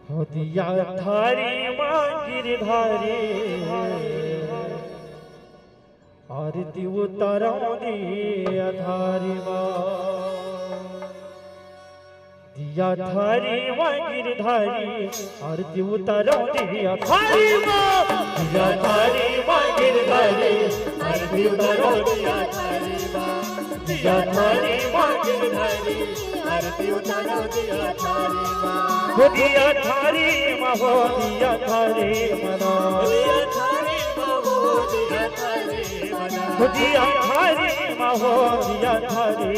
हो दिया थारी माँ गिरधारी आरती उतारो दिया थारी माँ दिया थारी माँ गिरधारी आरती उतारो दिया थारी माँ दिया थारी माँ गिरधारी आरती उतारो दिया थारी माँ दिया थारी माँ गिरधारी आरती उतारो दिया थारी माँ हो दिया थारी माँ हो दिया थारी मना दिया थारी माँ हो दिया थारी मना हो दिया थारी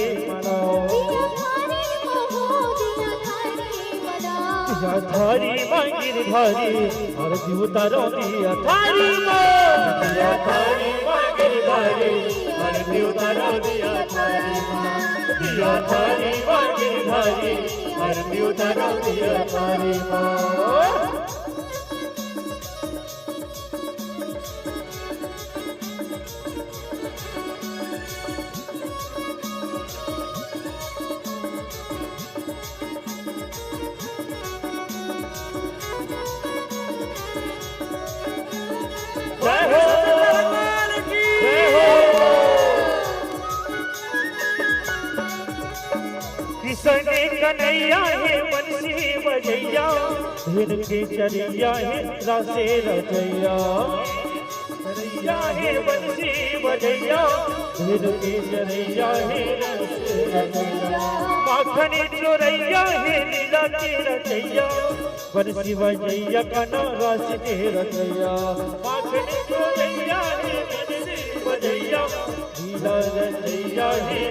माँ हो दिया थारी मना दिया थारी माँ गिरधारी आरती उतारो दिया थारी माँ दिया थारी माँ गिरधारी आरती उतारो दिया थारी माँ दिया थारी माँ गिरधारी आरती उतारो दिया थारी माँ कृष्ण कन्हैया है बंसी बजैया हिर के चरिया है रासे रजैया चरिया है बंसी बजैया हिर के चरिया है रासे रजैया माखन चोरैया है लीला के रचैया बंसी बजैया कना रासे के रचैया माखन चोरैया है बंसी बजैया लीला रचैया है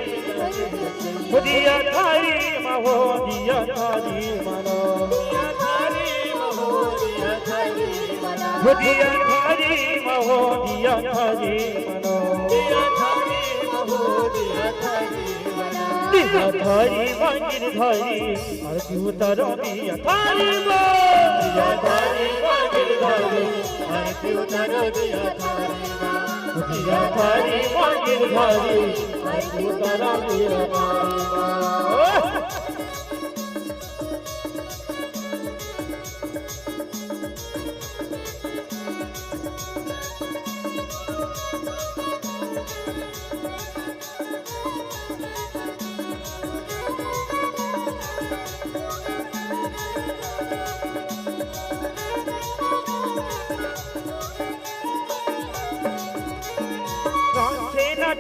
दिया थारी माँ हो दिया थारी मनो दिया थारी माँ हो दिया थारी मनो दिया थारी माँ हो दिया थारी मनो दिया थारी माँ हो दिया थारी मनो दिया थारी माँ गिरधारी आरती उतारो दिया थारी माँ दिया थारी माँ गिरधारी आरती उतारो दिया थारी माँ दिया थारी माँ गिरधारी आरती उतारो दिया थारी माँ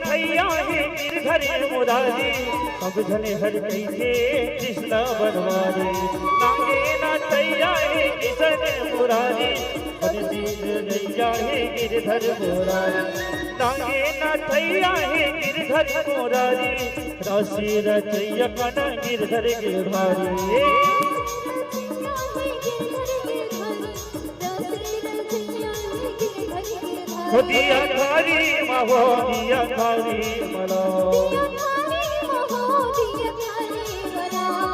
ठैया है गिरधर मुरारी अब झने हर कैसे कृष्ण बनवारी नागे ना ठैया है किशन मुरारी नैया है गिरधर मुरारी नागे ना ठैया है गिरधर मुरारी राशि रचैया कना गिरधर गिरधारी हो दिया थारी माँ हो दिया थारी मना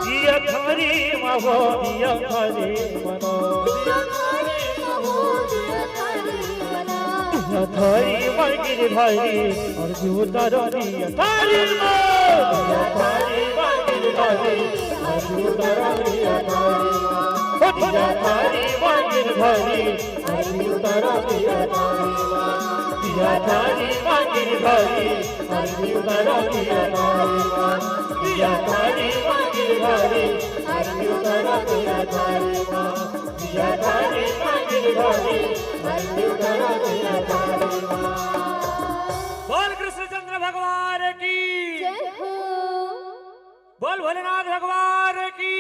दिया थारी माँ हो दिया थारी मना दिया थारी माँ गिरधारी और उतारो दिया थारी माँ दिया थारी माँ गिरधारी और उतारो दिया थारी माँ दिया थारी माँ गिरधारी और उतारो दिया थारी माँ दिया थारी माँ गिरधारी आरती उतारो दिया थारी माँ दिया थारी माँ गिरधारी आरती उतारो दिया थारी माँ दिया थारी माँ गिरधारी आरती उतारो दिया थारी माँ बोल कृष्णचंद्र भगवान की बोल भोलेनाथ भगवान की